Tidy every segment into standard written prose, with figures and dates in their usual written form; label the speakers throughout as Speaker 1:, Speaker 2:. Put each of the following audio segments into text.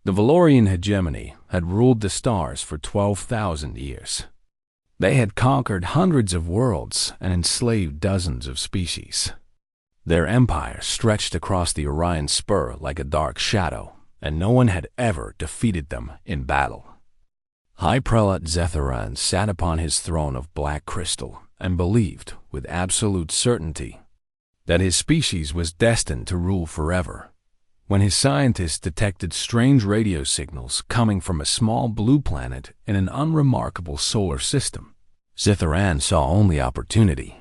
Speaker 1: The Valorian hegemony had ruled the stars for 12,000 years. They had conquered hundreds of worlds and enslaved dozens of species. Their empire stretched across the Orion Spur like a dark shadow, and no one had ever defeated them in battle. High Prelate Zetharan sat upon his throne of black crystal and believed, with absolute certainty, that his species was destined to rule forever. When his scientists detected strange radio signals coming from a small blue planet in an unremarkable solar system, Zetharan saw only opportunity.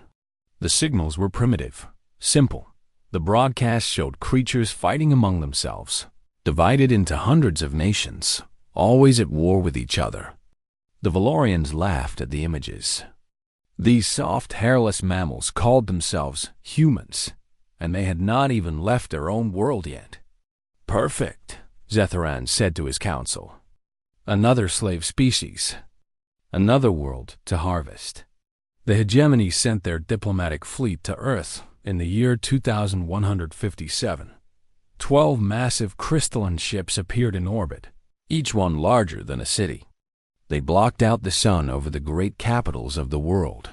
Speaker 1: The signals were primitive, simple. The broadcast showed creatures fighting among themselves, divided into hundreds of nations, always at war with each other. The Valorians laughed at the images. These soft, hairless mammals called themselves humans, and they had not even left their own world yet. "Perfect," Zetharan said to his council. "Another slave species. Another world to harvest." The hegemony sent their diplomatic fleet to Earth in the year 2157. 12 massive crystalline ships appeared in orbit, each one larger than a city. They blocked out the sun over the great capitals of the world.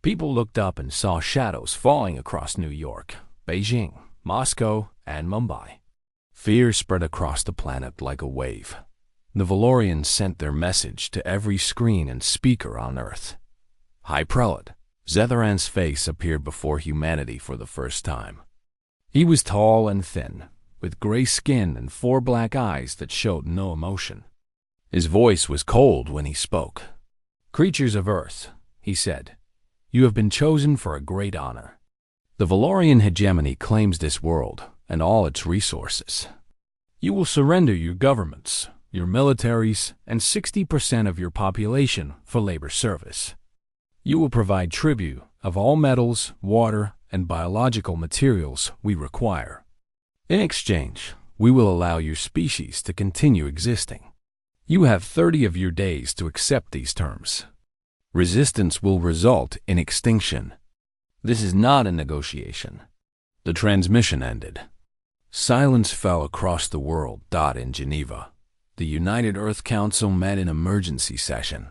Speaker 1: People looked up and saw shadows falling across New York, Beijing, Moscow, and Mumbai. Fear spread across the planet like a wave. The Valorians sent their message to every screen and speaker on Earth. High Prelate Zetharan's face appeared before humanity for the first time. He was tall and thin, with gray skin and 4 black eyes that showed no emotion. His voice was cold when he spoke. "Creatures of Earth," he said, "you have been chosen for a great honor. The Valorian hegemony claims this world and all its resources. You will surrender your governments, your militaries, and 60% of your population for labor service. You will provide tribute of all metals, water, and biological materials we require. In exchange, we will allow your species to continue existing. You have 30 of your days to accept these terms. Resistance will result in extinction. This is not a negotiation." The transmission ended. Silence fell across the world. In Geneva, the United Earth Council met in emergency session.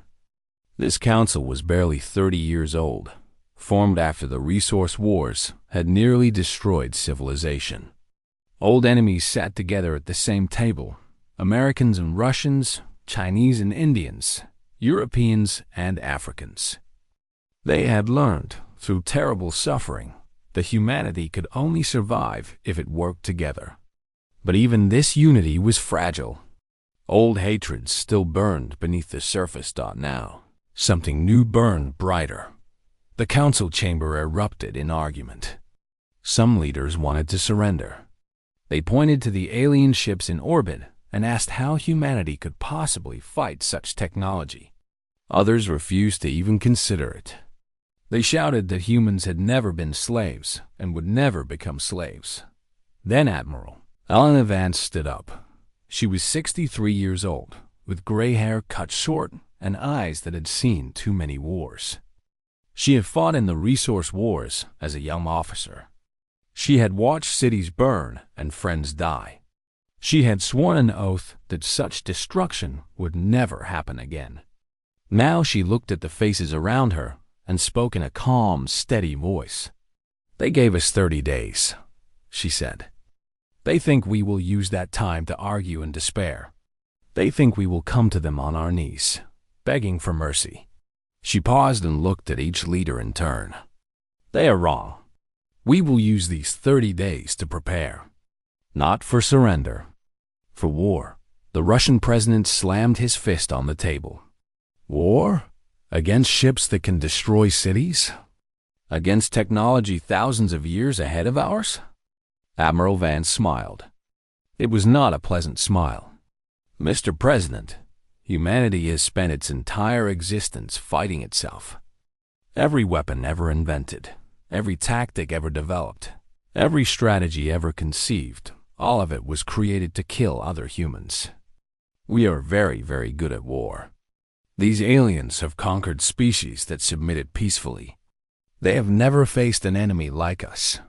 Speaker 1: This council was barely 30 years old, formed after the resource wars had nearly destroyed civilization. Old enemies sat together at the same table: Americans and Russians, Chinese and Indians, Europeans and Africans. They had learned, through terrible suffering, that humanity could only survive if it worked together. But even this unity was fragile. Old hatreds still burned beneath the surface. Now, something new burned brighter. The council chamber erupted in argument. Some leaders wanted to surrender. They pointed to the alien ships in orbit and asked how humanity could possibly fight such technology. Others refused to even consider it. They shouted that humans had never been slaves and would never become slaves. Then Admiral Elena Vance stood up. She was 63 years old, with gray hair cut short and eyes that had seen too many wars. She had fought in the resource wars as a young officer. She had watched cities burn and friends die. She had sworn an oath that such destruction would never happen again. Now she looked at the faces around her and spoke in a calm, steady voice. "They gave us 30 days, she said. "They think we will use that time to argue and despair. They think we will come to them on our knees, begging for mercy." She paused and looked at each leader in turn. "They are wrong. We will use these 30 days to prepare. Not for surrender. For war." The Russian president slammed his fist on the table. "War? Against ships that can destroy cities? Against technology thousands of years ahead of ours?" Admiral Vance smiled. It was not a pleasant smile. "Mr. President, humanity has spent its entire existence fighting itself. Every weapon ever invented, every tactic ever developed, every strategy ever conceived, all of it was created to kill other humans. We are very, very good at war. These aliens have conquered species that submitted peacefully. They have never faced an enemy like us."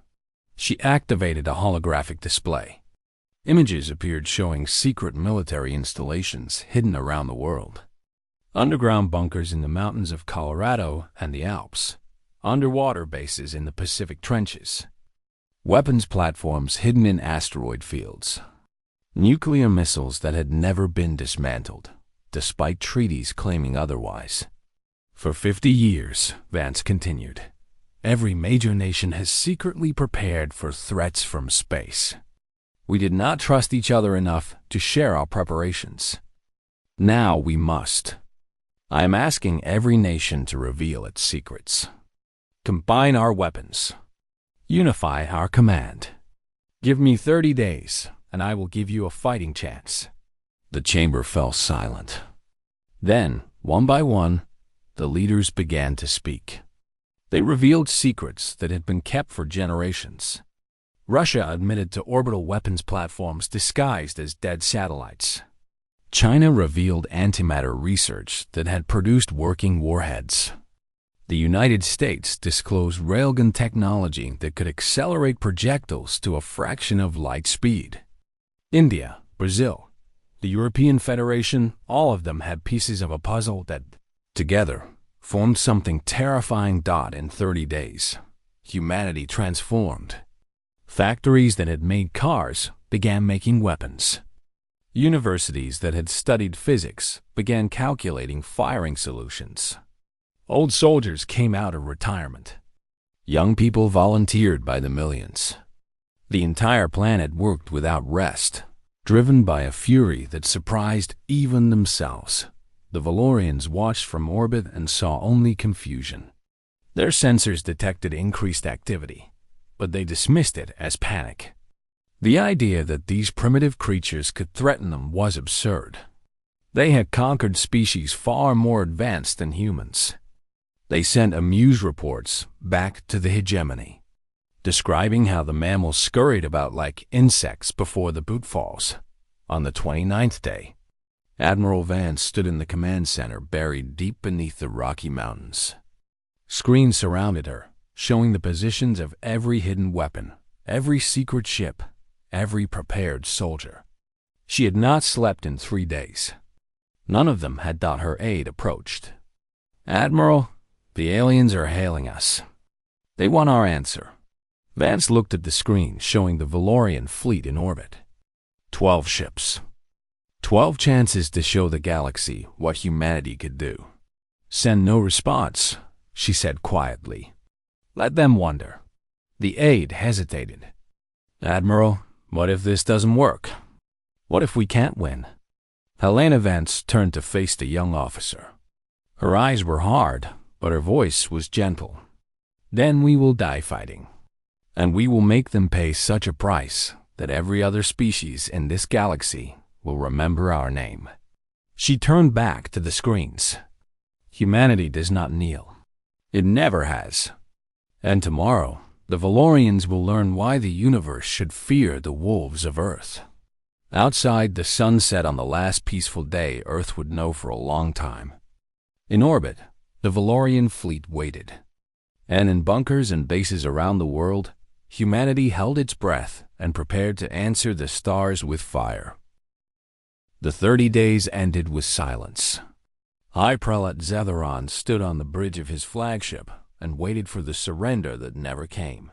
Speaker 1: She activated a holographic display. Images appeared showing secret military installations hidden around the world. Underground bunkers in the mountains of Colorado and the Alps, underwater bases in the Pacific trenches, weapons platforms hidden in asteroid fields, nuclear missiles that had never been dismantled, despite treaties claiming otherwise. For 50 years, Vance continued, every major nation has secretly prepared for threats from space. We did not trust each other enough to share our preparations. Now we must. I am asking every nation to reveal its secrets. Combine our weapons. Unify our command. Give me 30 days, and I will give you a fighting chance. The chamber fell silent. Then, one by one, the leaders began to speak. They revealed secrets that had been kept for generations. Russia admitted to orbital weapons platforms disguised as dead satellites. China revealed antimatter research that had produced working warheads. The United States disclosed railgun technology that could accelerate projectiles to a fraction of light speed. India, Brazil, the European Federation, all of them had pieces of a puzzle that, together, formed something terrifying. In 30 days, humanity transformed. Factories that had made cars began making weapons. Universities that had studied physics began calculating firing solutions. Old soldiers came out of retirement. Young people volunteered by the millions. The entire planet worked without rest, driven by a fury that surprised even themselves. The Valorians watched from orbit and saw only confusion. Their sensors detected increased activity, but they dismissed it as panic. The idea that these primitive creatures could threaten them was absurd. They had conquered species far more advanced than humans. They sent amuse reports back to the hegemony, describing how the mammals scurried about like insects before the boot falls. On the 29th day, Admiral Vance stood in the command center buried deep beneath the Rocky Mountains. Screens surrounded her, showing the positions of every hidden weapon, every secret ship, every prepared soldier. She had not slept in 3 days. None of them had thought her aide approached. Admiral, the aliens are hailing us. They want our answer. Vance looked at the screen showing the Valorian fleet in orbit. 12 ships. 12 chances to show the galaxy what humanity could do. Send no response, she said quietly. Let them wonder. The aide hesitated. Admiral, what if this doesn't work? What if we can't win? Helena Vance turned to face the young officer. Her eyes were hard, but her voice was gentle. Then we will die fighting. And we will make them pay such a price that every other species in this galaxy will remember our name. She turned back to the screens. Humanity does not kneel. It never has. And tomorrow, the Valorians will learn why the universe should fear the wolves of Earth. Outside, the sun set on the last peaceful day Earth would know for a long time. In orbit, the Valorian fleet waited. And in bunkers and bases around the world, humanity held its breath and prepared to answer the stars with fire. The 30 days ended with silence. High Prelate Zetheron stood on the bridge of his flagship and waited for the surrender that never came.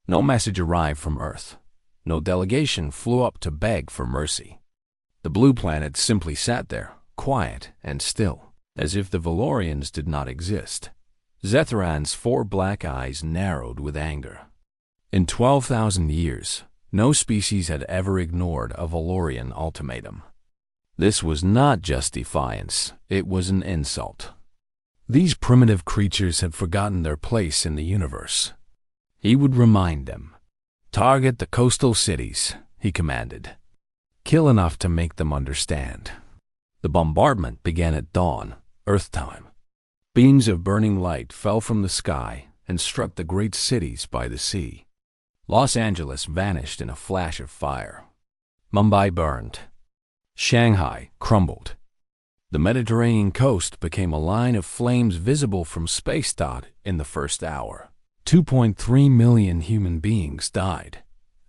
Speaker 1: No message arrived from Earth. No delegation flew up to beg for mercy. The blue planet simply sat there, quiet and still, as if the Valorians did not exist. Zetheran's 4 black eyes narrowed with anger. In 12,000 years, no species had ever ignored a Valorian ultimatum. This was not just defiance, it was an insult. These primitive creatures had forgotten their place in the universe. He would remind them. Target the coastal cities, he commanded. Kill enough to make them understand. The bombardment began at dawn, Earth time. Beams of burning light fell from the sky and struck the great cities by the sea. Los Angeles vanished in a flash of fire. Mumbai burned. Shanghai crumbled. The Mediterranean coast became a line of flames visible from space. In the first hour, 2.3 million human beings died,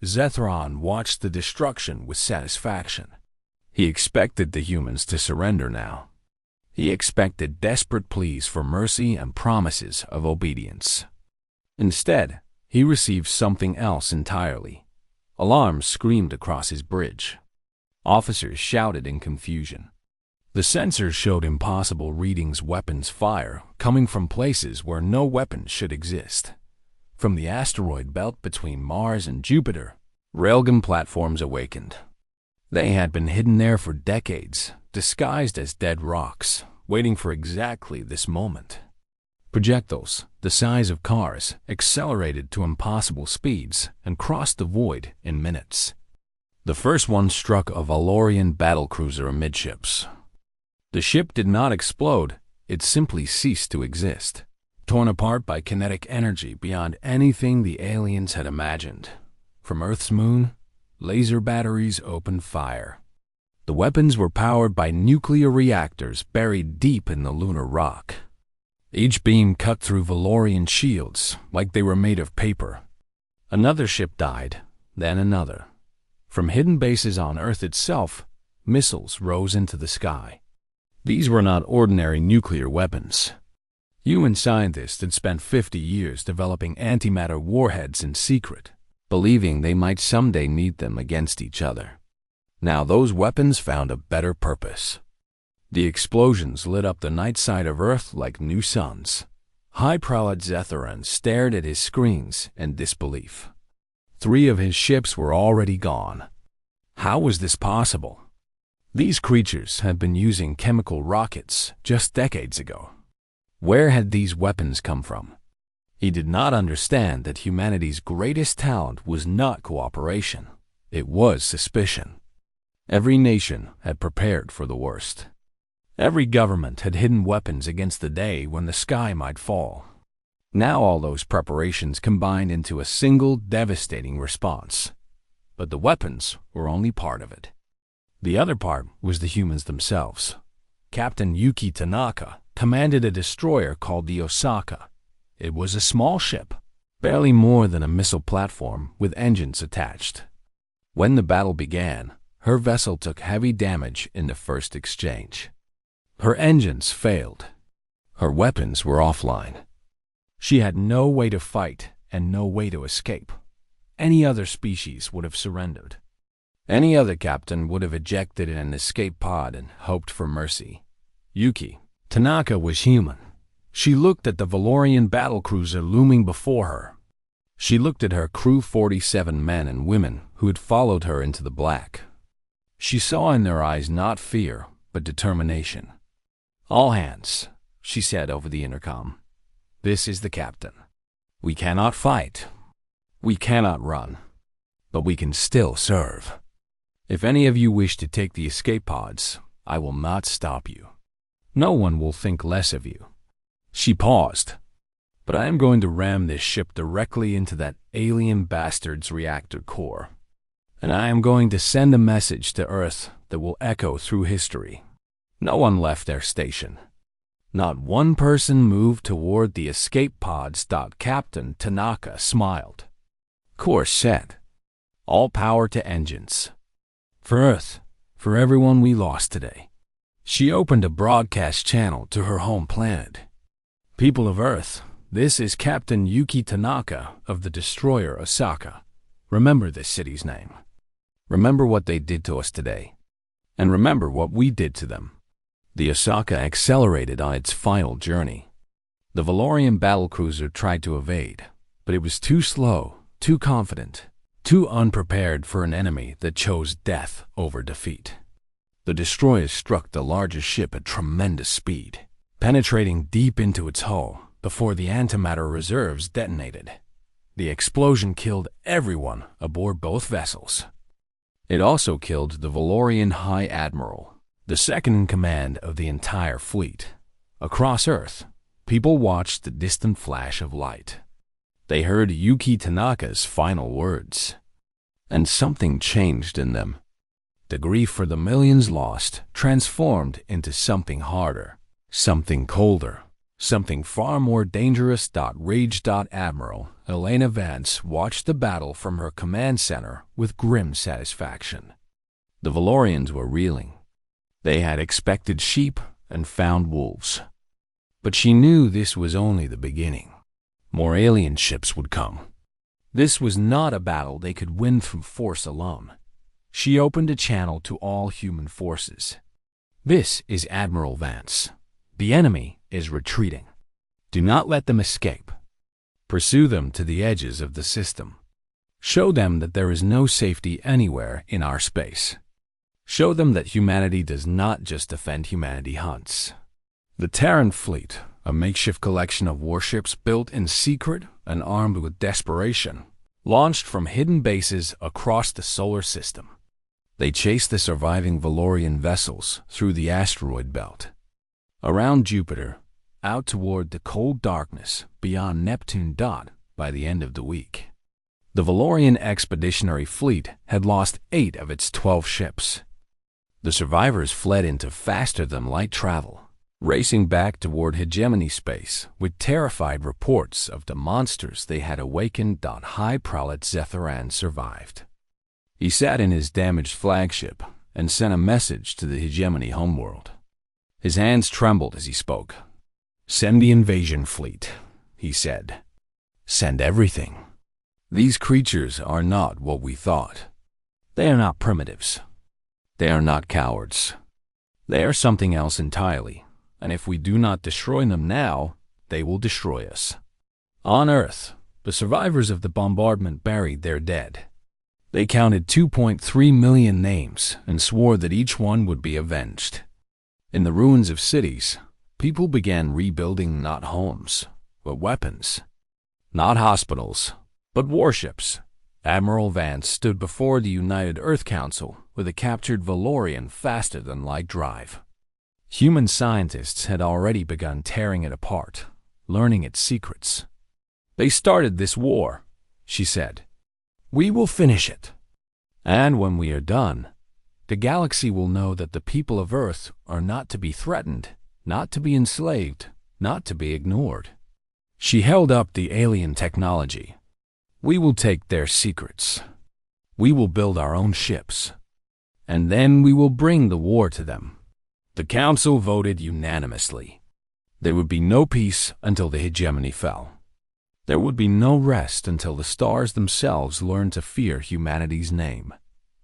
Speaker 1: Zethron watched the destruction with satisfaction. He expected the humans to surrender now. He expected desperate pleas for mercy and promises of obedience. Instead, he received something else entirely. Alarms screamed across his bridge. Officers shouted in confusion. The sensors showed impossible readings, weapons fire coming from places where no weapons should exist. From the asteroid belt between Mars and Jupiter, railgun platforms awakened. They had been hidden there for decades, disguised as dead rocks, waiting for exactly this moment. Projectiles, the size of cars, accelerated to impossible speeds and crossed the void in minutes. The first one struck a Valorian battlecruiser amidships. The ship did not explode, it simply ceased to exist, torn apart by kinetic energy beyond anything the aliens had imagined. From Earth's moon, laser batteries opened fire. The weapons were powered by nuclear reactors buried deep in the lunar rock. Each beam cut through Valorian shields like they were made of paper. Another ship died, then another. From hidden bases on Earth itself, missiles rose into the sky. These were not ordinary nuclear weapons. Human scientists had spent 50 years developing antimatter warheads in secret, believing they might someday need them against each other. Now those weapons found a better purpose. The explosions lit up the night side of Earth like new suns. High-prowed Zethron stared at his screens in disbelief. 3 of his ships were already gone. How was this possible? These creatures had been using chemical rockets just decades ago. Where had these weapons come from? He did not understand that humanity's greatest talent was not cooperation. It was suspicion. Every nation had prepared for the worst. Every government had hidden weapons against the day when the sky might fall. Now all those preparations combined into a single devastating response. But the weapons were only part of it. The other part was the humans themselves. Captain Yuki Tanaka commanded a destroyer called the Osaka. It was a small ship, barely more than a missile platform with engines attached. When the battle began, her vessel took heavy damage in the first exchange. Her engines failed. Her weapons were offline. She had no way to fight and no way to escape. Any other species would have surrendered. Any other captain would have ejected in an escape pod and hoped for mercy. Yuki Tanaka was human. She looked at the Valorian battlecruiser looming before her. She looked at her crew, 47 men and women who had followed her into the black. She saw in their eyes not fear, but determination. "All hands," she said over the intercom. "This is the captain. We cannot fight. We cannot run. But we can still serve. If any of you wish to take the escape pods, I will not stop you. No one will think less of you." She paused. "But I am going to ram this ship directly into that alien bastard's reactor core. And I am going to send a message to Earth that will echo through history. No one left their station. Not one person moved toward the escape pods." Captain Tanaka smiled. "Course set. All power to engines. For Earth, for everyone we lost today." She opened a broadcast channel to her home planet. "People of Earth, this is Captain Yuki Tanaka of the destroyer Osaka. Remember this city's name. Remember what they did to us today. And remember what we did to them." The Osaka accelerated on its final journey. The Valorian battlecruiser tried to evade, but it was too slow, too confident, too unprepared for an enemy that chose death over defeat. The destroyer struck the largest ship at tremendous speed, penetrating deep into its hull before the antimatter reserves detonated. The explosion killed everyone aboard both vessels. It also killed the Valorian High Admiral, the second in command of the entire fleet. Across Earth, people watched the distant flash of light. They heard Yuki Tanaka's final words. And something changed in them. The grief for the millions lost transformed into something harder, something colder, Something far more dangerous. Rage. Admiral Elena Vance watched the battle from her command center with grim satisfaction. The Valorians were reeling. They had expected sheep and found wolves. But she knew this was only the beginning. More alien ships would come. This was not a battle they could win through force alone. She opened a channel to all human forces. This is Admiral Vance. The enemy is retreating. Do not let them escape. Pursue them to the edges of the system. Show them that there is no safety anywhere in our space. Show them that humanity does not just defend, humanity hunts. The Terran fleet, a makeshift collection of warships built in secret and armed with desperation, launched from hidden bases across the solar system. They chased the surviving Valorian vessels through the asteroid belt, around Jupiter, out toward the cold darkness beyond Neptune. By the end of the week, the Valorian expeditionary fleet had lost 8 of its 12 ships. The survivors fled into faster-than-light travel, racing back toward hegemony space with terrified reports of the monsters they had awakened. High Prelate Zetharan survived. He sat in his damaged flagship and sent a message to the hegemony homeworld. His hands trembled as he spoke. "Send the invasion fleet," he said. "Send everything. These creatures are not what we thought. They are not primitives. They are not cowards. They are something else entirely, and if we do not destroy them now, they will destroy us." On Earth, the survivors of the bombardment buried their dead. They counted 2.3 million names and swore that each one would be avenged. In the ruins of cities, people began rebuilding not homes, but weapons. Not hospitals, but warships. Admiral Vance stood before the United Earth Council with a captured Valorian faster-than-light drive. Human scientists had already begun tearing it apart, learning its secrets. "They started this war," she said. "We will finish it. And when we are done, the galaxy will know that the people of Earth are not to be threatened, not to be enslaved, not to be ignored." She held up the alien technology. "We will take their secrets. We will build our own ships. And then we will bring the war to them." The council voted unanimously. There would be no peace until the hegemony fell. There would be no rest until the stars themselves learned to fear humanity's name.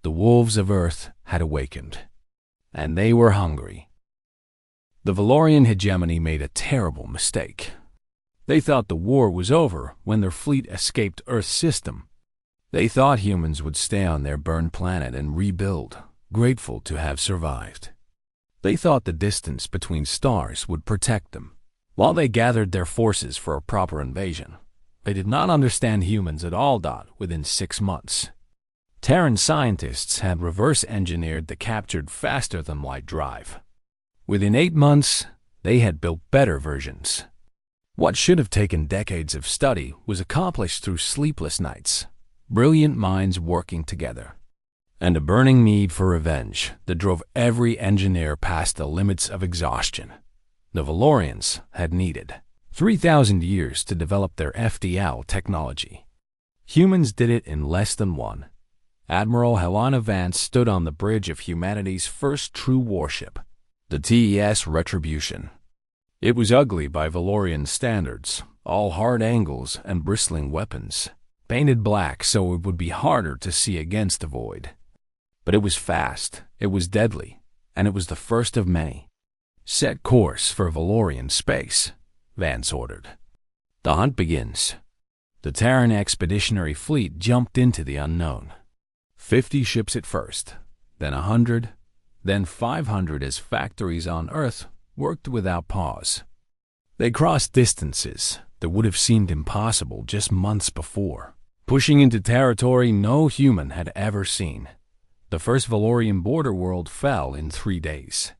Speaker 1: The wolves of Earth had awakened, and they were hungry. The Valorian hegemony made a terrible mistake. They thought the war was over when their fleet escaped Earth's system. They thought humans would stay on their burned planet and rebuild, grateful to have survived. They thought the distance between stars would protect them. While they gathered their forces for a proper invasion, they did not understand humans at all. Within 6 months, Terran scientists had reverse-engineered the captured faster-than-light drive. Within 8 months, they had built better versions. What should have taken decades of study was accomplished through sleepless nights, brilliant minds working together, and a burning need for revenge that drove every engineer past the limits of exhaustion. The Valorians had needed 3,000 years to develop their FDL technology. Humans did it in less than one. Admiral Helena Vance stood on the bridge of humanity's first true warship, the TES Retribution. It was ugly by Valorian standards, all hard angles and bristling weapons, painted black so it would be harder to see against the void. But it was fast, it was deadly, and it was the first of many. "Set course for Valorian space," Vance ordered. "The hunt begins." The Terran expeditionary fleet jumped into the unknown. 50 ships at first, then 100, then 500 as factories on Earth worked without pause. They crossed distances that would have seemed impossible just months before, pushing into territory no human had ever seen. The first Valorian border world fell in 3 days.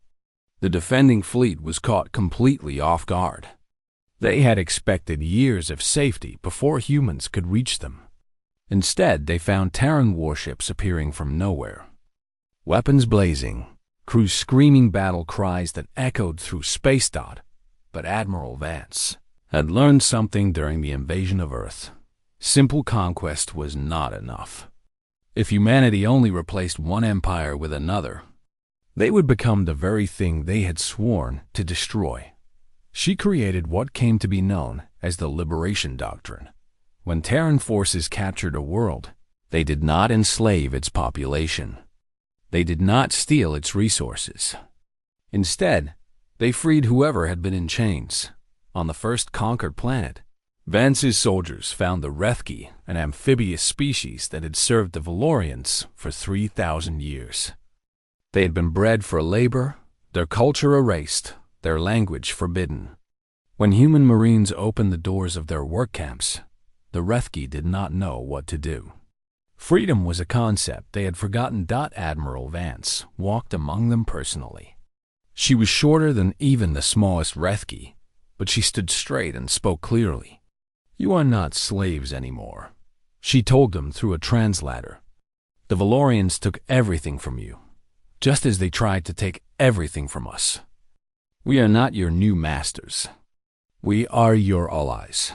Speaker 1: The defending fleet was caught completely off guard. They had expected years of safety before humans could reach them. Instead, they found Terran warships appearing from nowhere. Weapons blazing, crews screaming battle cries that echoed through space. But Admiral Vance had learned something during the invasion of Earth. Simple conquest was not enough. If humanity only replaced one empire with another, they would become the very thing they had sworn to destroy. She created what came to be known as the Liberation Doctrine. When Terran forces captured a world, they did not enslave its population. They did not steal its resources. Instead, they freed whoever had been in chains. On the first conquered planet, Vance's soldiers found the Rethki, an amphibious species that had served the Valorians for 3,000 years. They had been bred for labor, their culture erased, their language forbidden. When human Marines opened the doors of their work camps, the Rethki did not know what to do. Freedom was a concept they had forgotten. Admiral Vance walked among them personally. She was shorter than even the smallest Rethki, but she stood straight and spoke clearly. "You are not slaves anymore," she told them through a translator. "The Valorians took everything from you, just as they tried to take everything from us. We are not your new masters. We are your allies.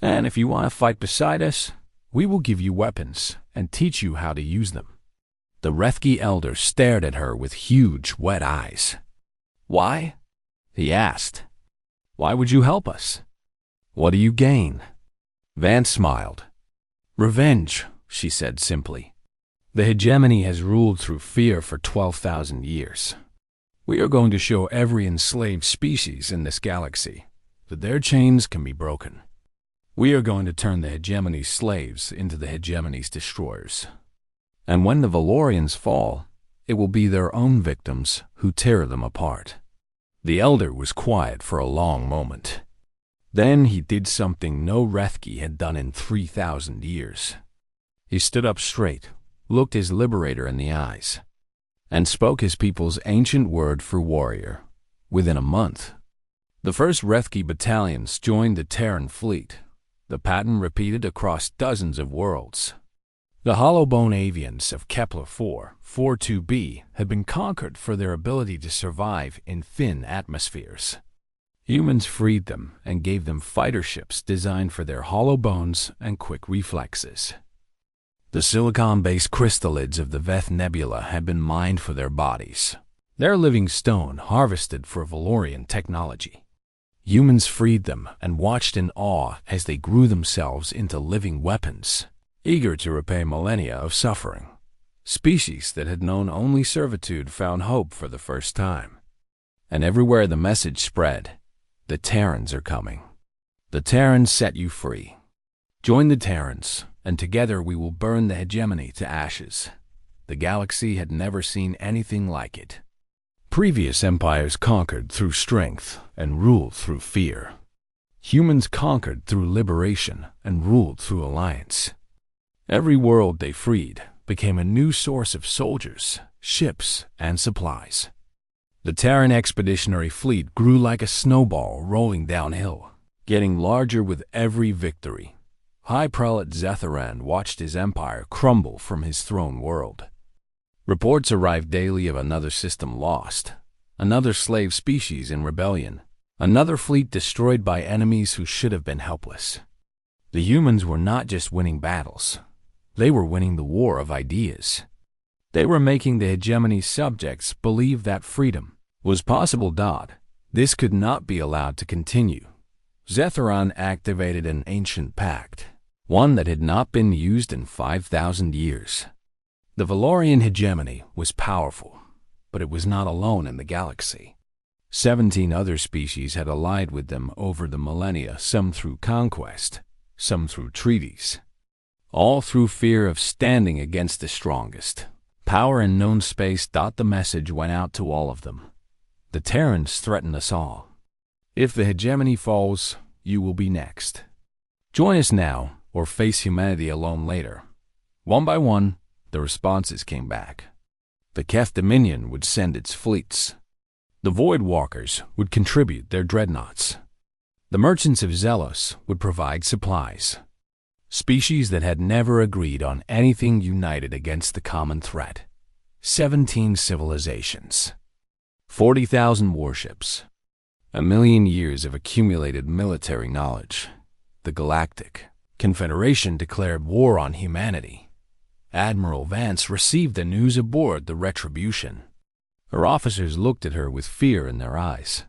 Speaker 1: And if you want to fight beside us, we will give you weapons and teach you how to use them." The Rethki elder stared at her with huge, wet eyes. "Why?" he asked. "Why would you help us? What do you gain?" Vance smiled. "Revenge," she said simply. "The hegemony has ruled through fear for 12,000 years. We are going to show every enslaved species in this galaxy that their chains can be broken. We are going to turn the hegemony's slaves into the hegemony's destroyers. And when the Valorians fall, it will be their own victims who tear them apart." The elder was quiet for a long moment. Then he did something no Rethki had done in 3,000 years. He stood up straight, looked his liberator in the eyes, and spoke his people's ancient word for warrior. Within a month, the first Rethki battalions joined the Terran fleet. The pattern repeated across dozens of worlds. The hollowbone avians of Kepler-4, 42b had been conquered for their ability to survive in thin atmospheres. Humans freed them and gave them fighter ships designed for their hollow bones and quick reflexes. The silicon-based crystallids of the Veth Nebula had been mined for their bodies, their living stone harvested for Valorian technology. Humans freed them and watched in awe as they grew themselves into living weapons, eager to repay millennia of suffering. Species that had known only servitude found hope for the first time. And everywhere the message spread, "The Terrans are coming. The Terrans set you free. Join the Terrans, and together we will burn the hegemony to ashes." The galaxy had never seen anything like it. Previous empires conquered through strength and ruled through fear. Humans conquered through liberation and ruled through alliance. Every world they freed became a new source of soldiers, ships, and supplies. The Terran expeditionary fleet grew like a snowball rolling downhill, getting larger with every victory. High Prelate Zetheran watched his empire crumble from his throne world. Reports arrived daily of another system lost, another slave species in rebellion, another fleet destroyed by enemies who should have been helpless. The humans were not just winning battles. They were winning the war of ideas. They were making the hegemony's subjects believe that freedom was possible. This could not be allowed to continue. Zetheran activated an ancient pact, one that had not been used in 5,000 years. The Valorian hegemony was powerful, but it was not alone in the galaxy. 17 other species had allied with them over the millennia, some through conquest, some through treaties, all through fear of standing against the strongest. Power in known space. The message went out to all of them. The Terrans threaten us all. If the hegemony falls, you will be next. Join us now, or face humanity alone later. One by one, the responses came back. The Keth Dominion would send its fleets. The Void Walkers would contribute their dreadnoughts. The merchants of Zelos would provide supplies. Species that had never agreed on anything united against the common threat. 17 civilizations. 40,000 warships. 1,000,000 years of accumulated military knowledge. The Galactic Confederation declared war on humanity. Admiral Vance received the news aboard the Retribution. Her officers looked at her with fear in their eyes.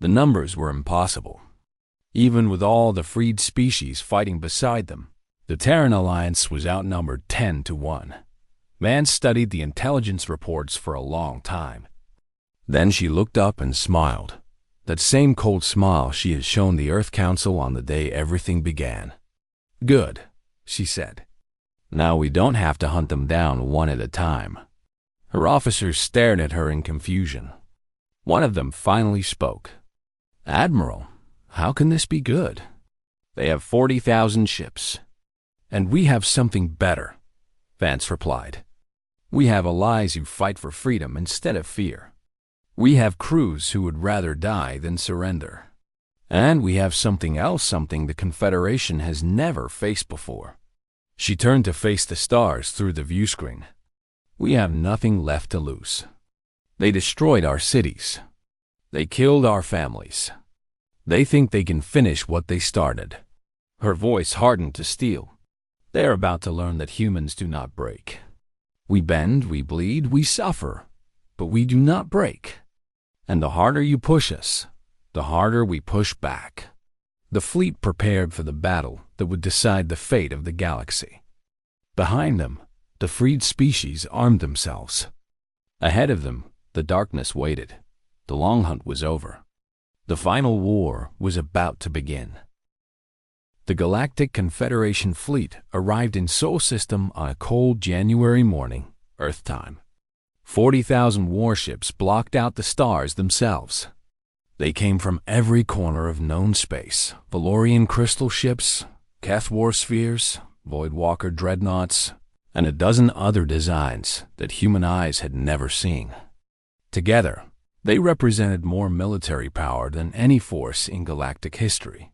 Speaker 1: The numbers were impossible. Even with all the freed species fighting beside them, the Terran alliance was outnumbered 10 to 1. Vance studied the intelligence reports for a long time. Then she looked up and smiled. That same cold smile she had shown the Earth Council on the day everything began. "Good," she said. "Now we don't have to hunt them down one at a time." Her officers stared at her in confusion. One of them finally spoke. "Admiral, how can this be good? They have 40,000 ships. And we have something better," Vance replied. "We have allies who fight for freedom instead of fear. We have crews who would rather die than surrender. And we have something else, something the Confederation has never faced before." She turned to face the stars through the view screen. "We have nothing left to lose. They destroyed our cities. They killed our families. They think they can finish what they started." Her voice hardened to steel. "They are about to learn that humans do not break. We bend, we bleed, we suffer, but we do not break. And the harder you push us, the harder we push back." The fleet prepared for the battle that would decide the fate of the galaxy. Behind them, the freed species armed themselves. Ahead of them, the darkness waited. The long hunt was over. The final war was about to begin. The Galactic Confederation fleet arrived in Sol System on a cold January morning, Earth time. 40,000 warships blocked out the stars themselves. They came from every corner of known space: Valorian crystal ships, Keth war spheres, Voidwalker dreadnoughts, and a dozen other designs that human eyes had never seen. Together, they represented more military power than any force in galactic history.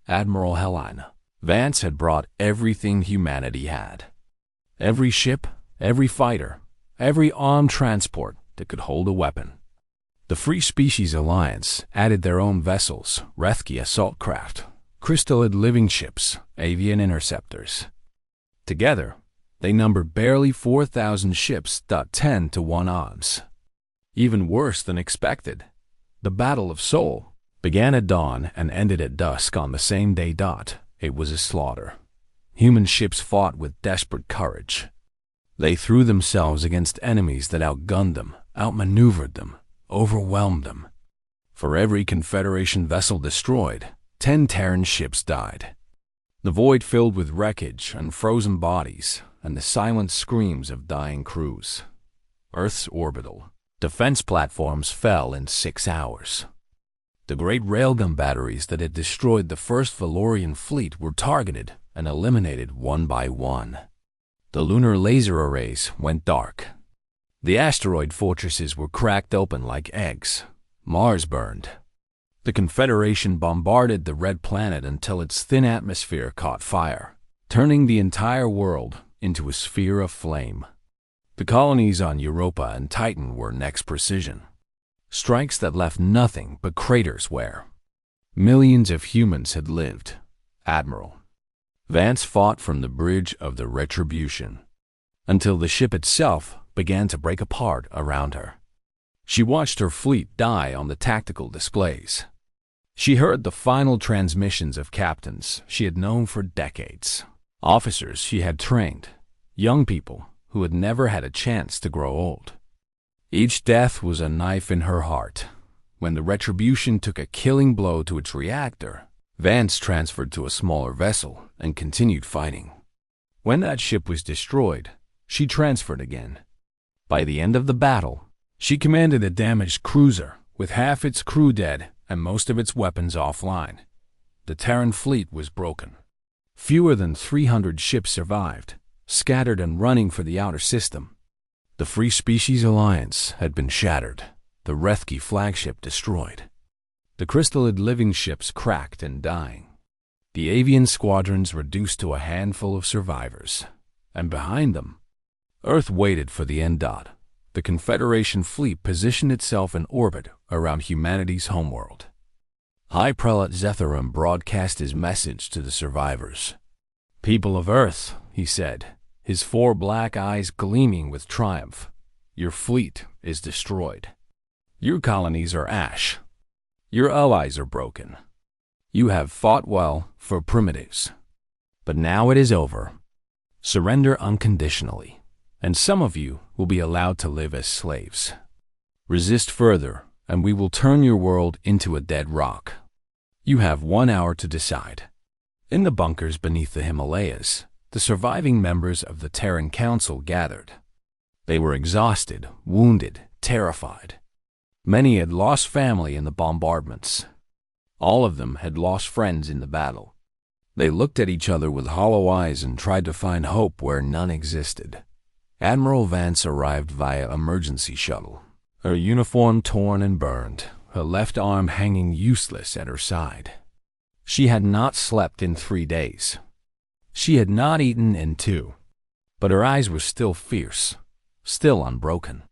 Speaker 1: Admiral Helena Vance had brought everything humanity had. Every ship, every fighter, every armed transport that could hold a weapon. The Free Species Alliance added their own vessels, Rethki assault craft, crystallid living ships, avian interceptors. Together, they numbered barely 4,000 ships, 10 to 1 odds. Even worse than expected, the Battle of Sol began at dawn and ended at dusk on the same day. It was a slaughter. Human ships fought with desperate courage. They threw themselves against enemies that outgunned them, outmaneuvered them, overwhelmed them. For every Confederation vessel destroyed, 10 Terran ships died. The void filled with wreckage and frozen bodies and the silent screams of dying crews. Earth's orbital defense platforms fell in 6 hours. The great railgun batteries that had destroyed the first Valorian fleet were targeted and eliminated one by one. The lunar laser arrays went dark. The asteroid fortresses were cracked open like eggs. Mars burned. The Confederation bombarded the red planet until its thin atmosphere caught fire, turning the entire world into a sphere of flame. The colonies on Europa and Titan were next precision. Strikes that left nothing but craters where millions of humans had lived. Admiral Vance fought from the bridge of the Retribution until the ship itself began to break apart around her. She watched her fleet die on the tactical displays. She heard the final transmissions of captains she had known for decades, officers she had trained, young people who had never had a chance to grow old. Each death was a knife in her heart. When the Retribution took a killing blow to its reactor, Vance transferred to a smaller vessel and continued fighting. When that ship was destroyed, she transferred again. By the end of the battle, she commanded a damaged cruiser with half its crew dead and most of its weapons offline. The Terran fleet was broken. Fewer than 300 ships survived, scattered and running for the outer system. The Free Species Alliance had been shattered, the Rethki flagship destroyed. The crystallid living ships cracked and dying. The avian squadrons reduced to a handful of survivors. And behind them, Earth waited for the end. The Confederation fleet positioned itself in orbit around humanity's homeworld. High Prelate Zetharim broadcast his message to the survivors. "People of Earth," he said, his 4 black eyes gleaming with triumph, "your fleet is destroyed. Your colonies are ash. Your allies are broken. You have fought well for primitives. But now it is over. Surrender unconditionally, and some of you will be allowed to live as slaves. Resist further, and we will turn your world into a dead rock. You have 1 hour to decide." In the bunkers beneath the Himalayas, the surviving members of the Terran Council gathered. They were exhausted, wounded, terrified. Many had lost family in the bombardments. All of them had lost friends in the battle. They looked at each other with hollow eyes and tried to find hope where none existed. Admiral Vance arrived via emergency shuttle, her uniform torn and burned, her left arm hanging useless at her side. She had not slept in 3 days. She had not eaten in 2, but her eyes were still fierce, still unbroken.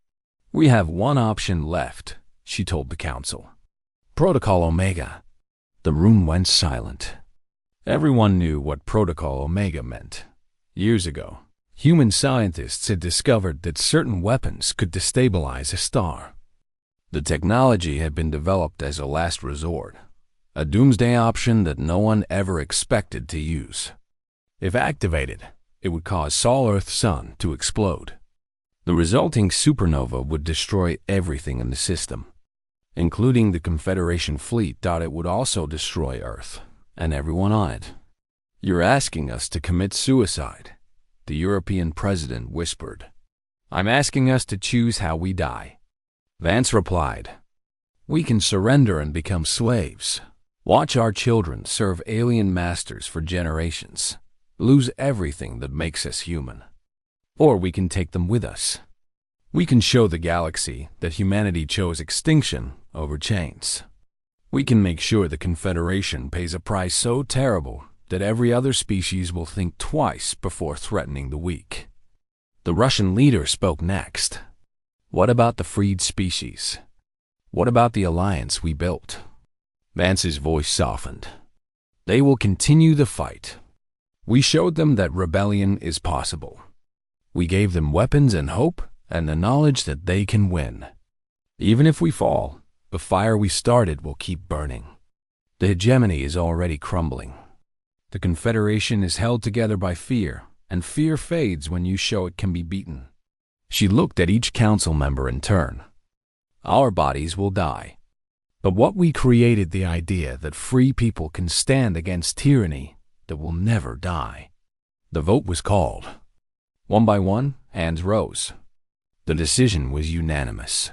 Speaker 1: "We have one option left," she told the council. "Protocol Omega." The room went silent. Everyone knew what Protocol Omega meant. Years ago, human scientists had discovered that certain weapons could destabilize a star. The technology had been developed as a last resort, a doomsday option that no one ever expected to use. If activated, it would cause Sol Earth's sun to explode. The resulting supernova would destroy everything in the system, including the Confederation fleet. It would also destroy Earth and everyone on it. "You're asking us to commit suicide," the European president whispered. "I'm asking us to choose how we die." Vance replied, "We can surrender and become slaves. Watch our children serve alien masters for generations, lose everything that makes us human. Or we can take them with us. We can show the galaxy that humanity chose extinction over chains. We can make sure the Confederation pays a price so terrible that every other species will think twice before threatening the weak." The Russian leader spoke next. "What about the freed species? What about the alliance we built?" Vance's voice softened. "They will continue the fight. We showed them that rebellion is possible. We gave them weapons and hope and the knowledge that they can win. Even if we fall, the fire we started will keep burning. The hegemony is already crumbling. The Confederation is held together by fear, and fear fades when you show it can be beaten." She looked at each council member in turn. "Our bodies will die. But what we created, the idea that free people can stand against tyranny that will never die." The vote was called. One by one, hands rose. The decision was unanimous.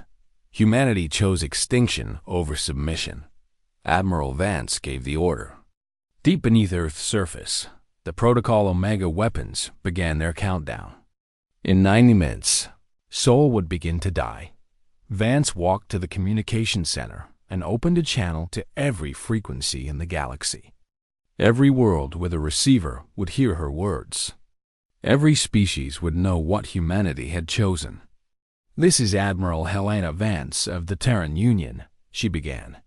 Speaker 1: Humanity chose extinction over submission. Admiral Vance gave the order. Deep beneath Earth's surface, the Protocol Omega weapons began their countdown. In 90 minutes, Sol would begin to die. Vance walked to the communication center and opened a channel to every frequency in the galaxy. Every world with a receiver would hear her words. Every species would know what humanity had chosen. "This is Admiral Helena Vance of the Terran Union," she began.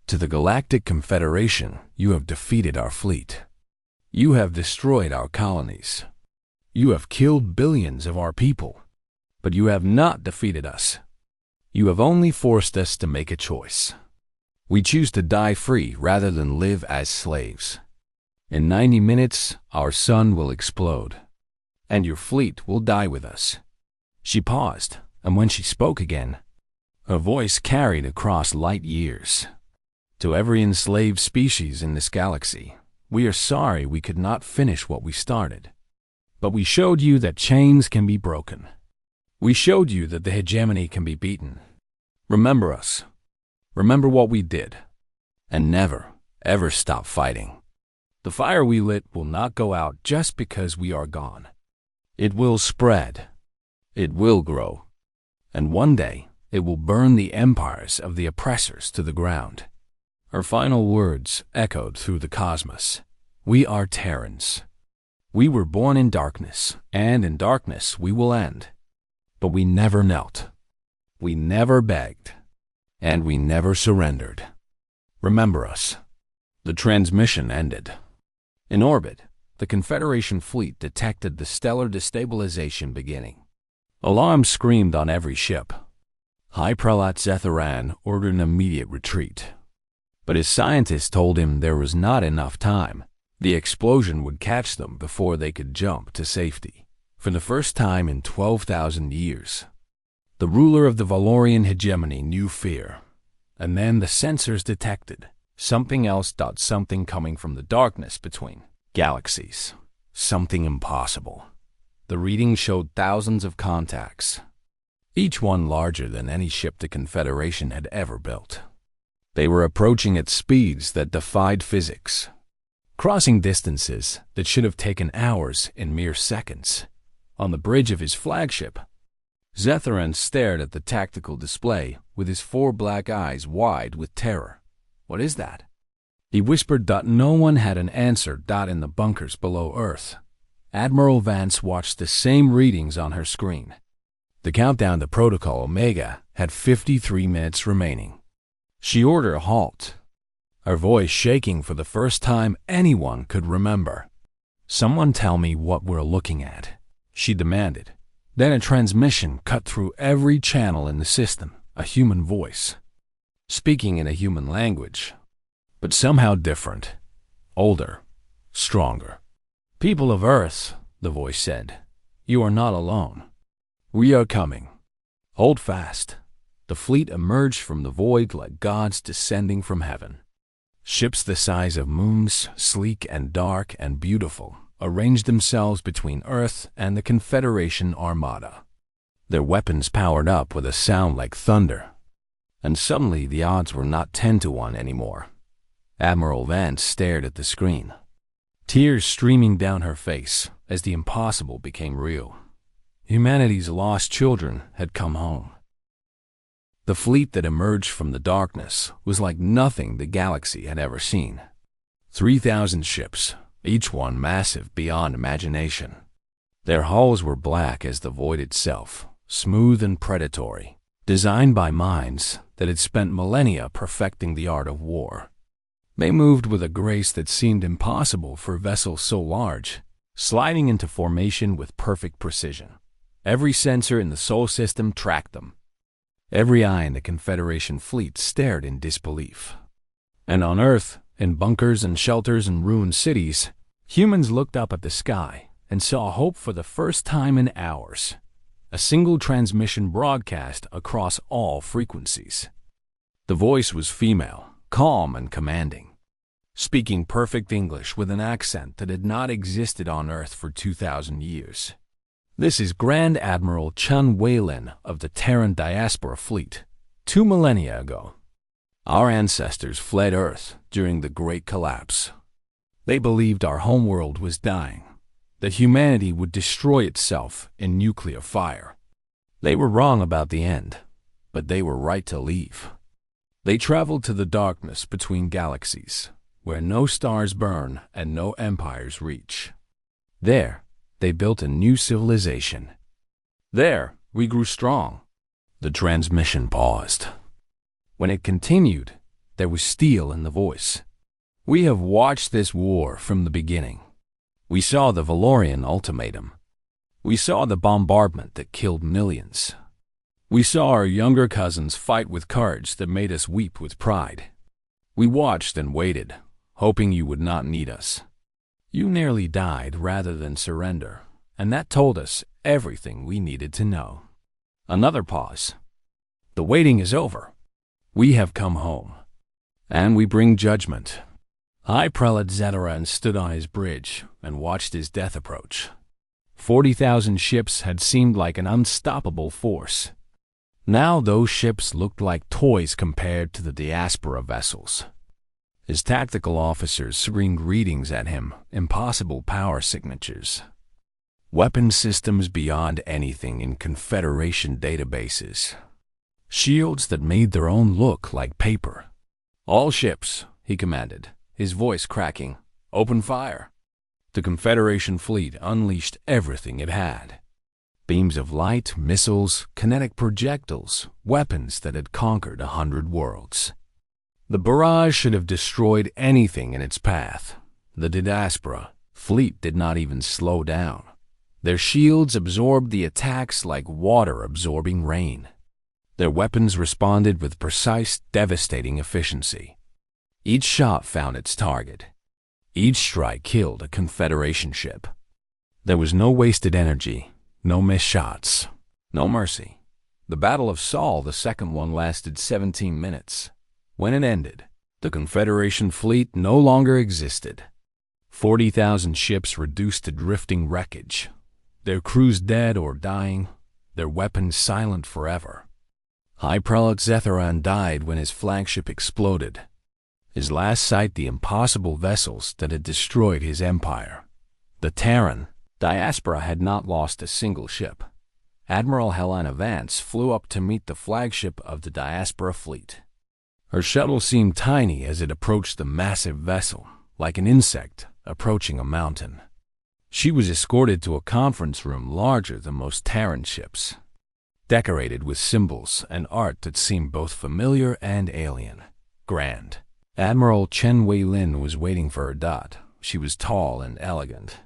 Speaker 1: "To the Galactic Confederation, you have defeated our fleet. You have destroyed our colonies. You have killed billions of our people. But you have not defeated us. You have only forced us to make a choice. We choose to die free rather than live as slaves. In 90 minutes, our sun will explode, and your fleet will die with us." She paused, and when she spoke again, her voice carried across light years. "To every enslaved species in this galaxy, we are sorry we could not finish what we started. But we showed you that chains can be broken. We showed you that the hegemony can be beaten. Remember us. Remember what we did. And never, ever stop fighting. The fire we lit will not go out just because we are gone. It will spread. It will grow. And one day, it will burn the empires of the oppressors to the ground." Her final words echoed through the cosmos. "We are Terrans. We were born in darkness, and in darkness we will end. But we never knelt. We never begged. And we never surrendered. Remember us." The transmission ended. In orbit, the Confederation fleet detected the stellar destabilization beginning. Alarms screamed on every ship. High Prelate Zetharan ordered an immediate retreat. But his scientists told him there was not enough time. The explosion would catch them before they could jump to safety. For the first time in 12,000 years, the ruler of the Valorian hegemony knew fear. And then the sensors detected something else. Something coming from the darkness between galaxies. Something impossible. The reading showed thousands of contacts, each one larger than any ship the Confederation had ever built. They were approaching at speeds that defied physics, crossing distances that should have taken hours in mere seconds. On the bridge of his flagship, Zetharan stared at the tactical display with his 4 black eyes wide with terror. "What is that?" he whispered. No one had an answer. In the bunkers below Earth, Admiral Vance watched the same readings on her screen. The countdown to Protocol Omega had 53 minutes remaining. She ordered a halt, her voice shaking for the first time anyone could remember. "Someone tell me what we're looking at," she demanded. Then a transmission cut through every channel in the system, a human voice, speaking in a human language, but somehow different, older, stronger. "People of Earth," the voice said, "you are not alone. We are coming. Hold fast." The fleet emerged from the void like gods descending from heaven. Ships the size of moons, sleek and dark and beautiful, arranged themselves between Earth and the Confederation Armada. Their weapons powered up with a sound like thunder. And suddenly the odds were not 10-1 anymore. Admiral Vance stared at the screen, tears streaming down her face as the impossible became real. Humanity's lost children had come home. The fleet that emerged from the darkness was like nothing the galaxy had ever seen. 3,000 ships, each one massive beyond imagination. Their hulls were black as the void itself, smooth and predatory, designed by minds that had spent millennia perfecting the art of war. They moved with a grace that seemed impossible for vessels so large, sliding into formation with perfect precision. Every sensor in the Sol system tracked them. Every eye in the Confederation fleet stared in disbelief. And on Earth, in bunkers and shelters and ruined cities, humans looked up at the sky and saw hope for the first time in hours. A single transmission broadcast across all frequencies. The voice was female, calm and commanding, speaking perfect English with an accent that had not existed on Earth for 2,000 years. "This is Grand Admiral Chun Wei-Lin of the Terran Diaspora Fleet. 2 millennia ago, our ancestors fled Earth during the Great Collapse. They believed our homeworld was dying, that humanity would destroy itself in nuclear fire. They were wrong about the end, but they were right to leave. They traveled to the darkness between galaxies, where no stars burn and no empires reach. There, they built a new civilization. There, we grew strong." The transmission paused. When it continued, there was steel in the voice. "We have watched this war from the beginning. We saw the Valorian ultimatum. We saw the bombardment that killed millions. We saw our younger cousins fight with courage that made us weep with pride. We watched and waited, hoping you would not need us. You nearly died rather than surrender, and that told us everything we needed to know." Another pause. "The waiting is over. We have come home, and we bring judgment." High Prelate Zetharan stood on his bridge and watched his death approach. 40,000 ships had seemed like an unstoppable force. Now those ships looked like toys compared to the diaspora vessels. His tactical officers screamed readings at him, impossible power signatures. Weapon systems beyond anything in Confederation databases. Shields that made their own look like paper. "All ships," he commanded, his voice cracking, "open fire." The Confederation fleet unleashed everything it had. Beams of light, missiles, kinetic projectiles, weapons that had conquered 100 worlds. The barrage should have destroyed anything in its path. The diaspora fleet did not even slow down. Their shields absorbed the attacks like water absorbing rain. Their weapons responded with precise, devastating efficiency. Each shot found its target. Each strike killed a Confederation ship. There was no wasted energy, no missed shots, no mercy. The Battle of Saul, the second one, lasted 17 minutes. When it ended, the Confederation fleet no longer existed. 40,000 ships reduced to drifting wreckage, their crews dead or dying, their weapons silent forever. High Prelate Zetharan died when his flagship exploded, his last sight the impossible vessels that had destroyed his empire. The Terran diaspora had not lost a single ship. Admiral Helena Vance flew up to meet the flagship of the diaspora fleet. Her shuttle seemed tiny as it approached the massive vessel, like an insect approaching a mountain. She was escorted to a conference room larger than most Terran ships, decorated with symbols and art that seemed both familiar and alien. Grand Admiral Chen Wei-Lin was waiting for her dot. She was tall and elegant,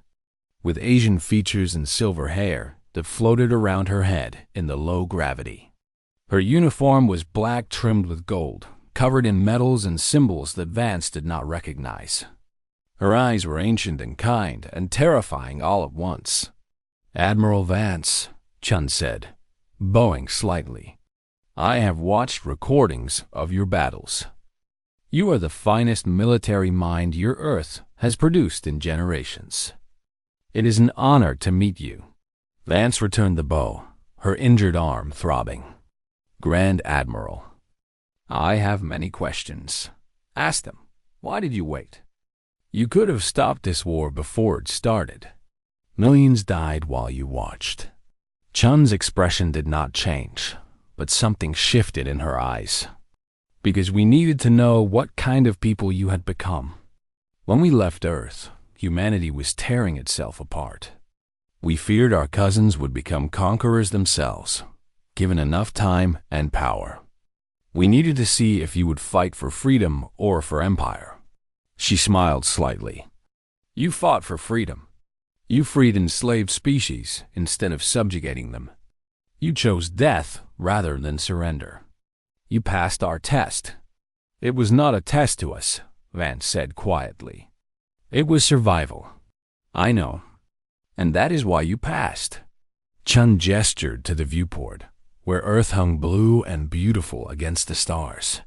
Speaker 1: with Asian features and silver hair that floated around her head in the low gravity. Her uniform was black trimmed with gold, covered in medals and symbols that Vance did not recognize. Her eyes were ancient and kind and terrifying all at once. "Admiral Vance," Chun said, bowing slightly, "I have watched recordings of your battles. You are the finest military mind your Earth has produced in generations. It is an honor to meet you." Vance returned the bow, her injured arm throbbing. "Grand Admiral, I have many questions." "Ask them. Why did you wait?" "You could have stopped this war before it started. Millions died while you watched." Chun's expression did not change, but something shifted in her eyes. "Because we needed to know what kind of people you had become. When we left Earth, humanity was tearing itself apart. We feared our cousins would become conquerors themselves, given enough time and power. We needed to see if you would fight for freedom or for empire." She smiled slightly. "You fought for freedom. You freed enslaved species instead of subjugating them. You chose death rather than surrender. You passed our test." "It was not a test to us," Vance said quietly. "It was survival." "I know. And that is why you passed." Chun gestured to the viewport, where Earth hung blue and beautiful against the stars.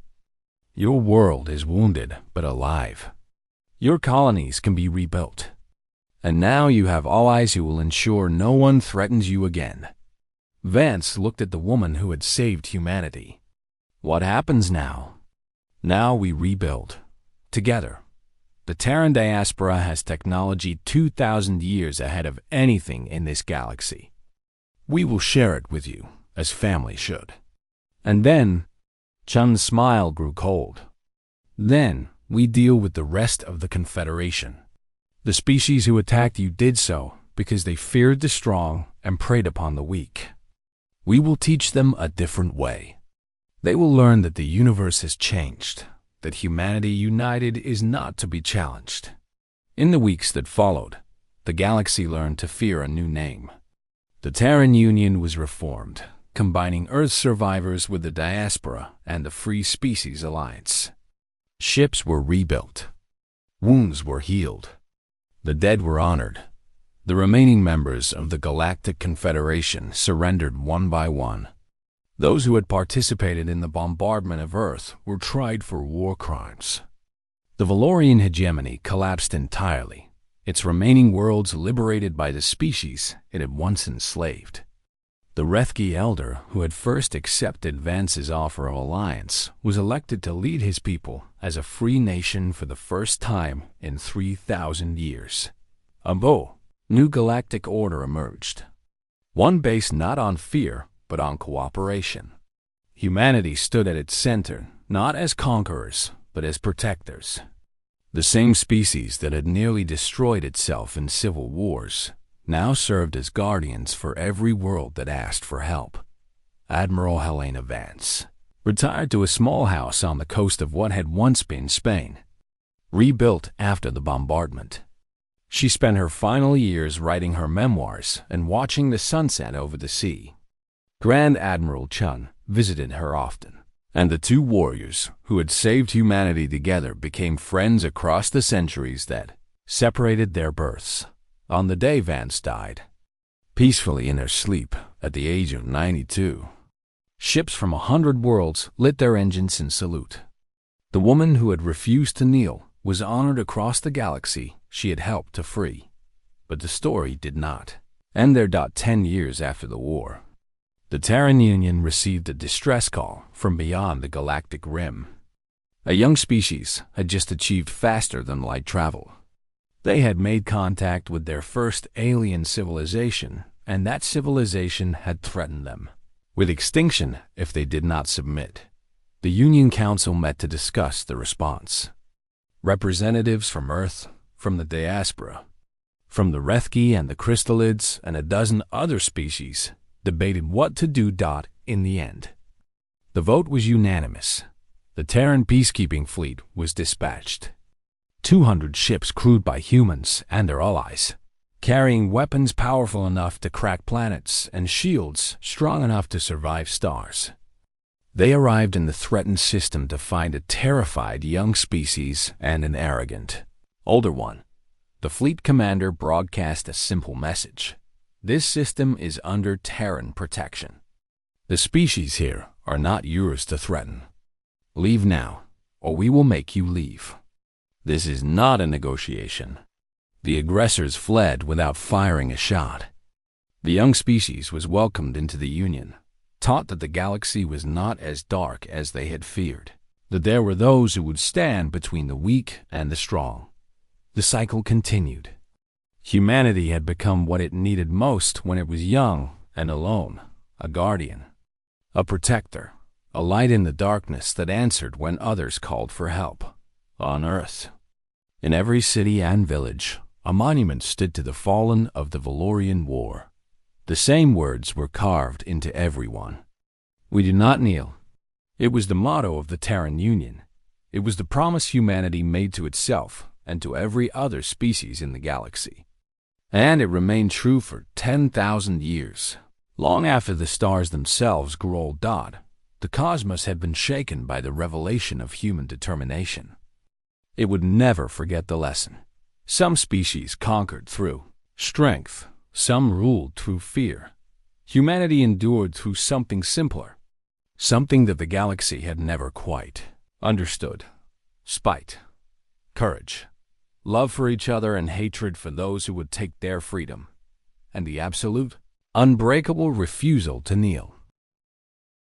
Speaker 1: "Your world is wounded but alive. Your colonies can be rebuilt. And now you have allies who will ensure no one threatens you again." Vance looked at the woman who had saved humanity. "What happens now?" "Now we rebuild. Together. The Terran diaspora has technology 2,000 years ahead of anything in this galaxy. We will share it with you, as family should. And then," Chun's smile grew cold, "then we deal with the rest of the Confederation. The species who attacked you did so because they feared the strong and preyed upon the weak. We will teach them a different way. They will learn that the universe has changed, that humanity united is not to be challenged." In the weeks that followed, the galaxy learned to fear a new name. The Terran Union was reformed, combining Earth survivors with the diaspora and the Free Species Alliance. Ships were rebuilt. Wounds were healed. The dead were honored. The remaining members of the Galactic Confederation surrendered one by one. Those who had participated in the bombardment of Earth were tried for war crimes. The Valorian hegemony collapsed entirely, its remaining worlds liberated by the species it had once enslaved. The Rethki elder, who had first accepted Vance's offer of alliance, was elected to lead his people as a free nation for the first time in 3,000 years. A new galactic order emerged, one based not on fear but on cooperation. Humanity stood at its center, not as conquerors, but as protectors. The same species that had nearly destroyed itself in civil wars now served as guardians for every world that asked for help. Admiral Helena Vance, retired to a small house on the coast of what had once been Spain, rebuilt after the bombardment. She spent her final years writing her memoirs and watching the sunset over the sea. Grand Admiral Chun visited her often, and the two warriors who had saved humanity together became friends across the centuries that separated their births. On the day Vance died, peacefully in her sleep at the age of 92, ships from 100 worlds lit their engines in salute. The woman who had refused to kneel was honored across the galaxy she had helped to free. But the story did not end there. 10 years after the war, the Terran Union received a distress call from beyond the galactic rim. A young species had just achieved faster-than-light travel. They had made contact with their first alien civilization, and that civilization had threatened them with extinction if they did not submit. The Union Council met to discuss the response. Representatives from Earth, from the diaspora, from the Rethki and the Crystallids, and a dozen other species debated what to do. In the end, the vote was unanimous. The Terran peacekeeping fleet was dispatched. 200 ships crewed by humans and their allies, carrying weapons powerful enough to crack planets and shields strong enough to survive stars. They arrived in the threatened system to find a terrified young species and an arrogant older one. The fleet commander broadcast a simple message: this system is under Terran protection. The species here are not yours to threaten. Leave now, or we will make you leave. This is not a negotiation. The aggressors fled without firing a shot. The young species was welcomed into the Union, taught that the galaxy was not as dark as they had feared, that there were those who would stand between the weak and the strong. The cycle continued. Humanity had become what it needed most when it was young and alone: a guardian, a protector, a light in the darkness that answered when others called for help. On Earth, in every city and village, a monument stood to the fallen of the Valorian War. The same words were carved into every one: we do not kneel. It was the motto of the Terran Union. It was the promise humanity made to itself and to every other species in the galaxy. And it remained true for 10,000 years. Long after the stars themselves grew old, the cosmos had been shaken by the revelation of human determination. It would never forget the lesson. Some species conquered through strength, some ruled through fear. Humanity endured through something simpler, something that the galaxy had never quite understood: spite, courage, love for each other, and hatred for those who would take their freedom, and the absolute, unbreakable refusal to kneel.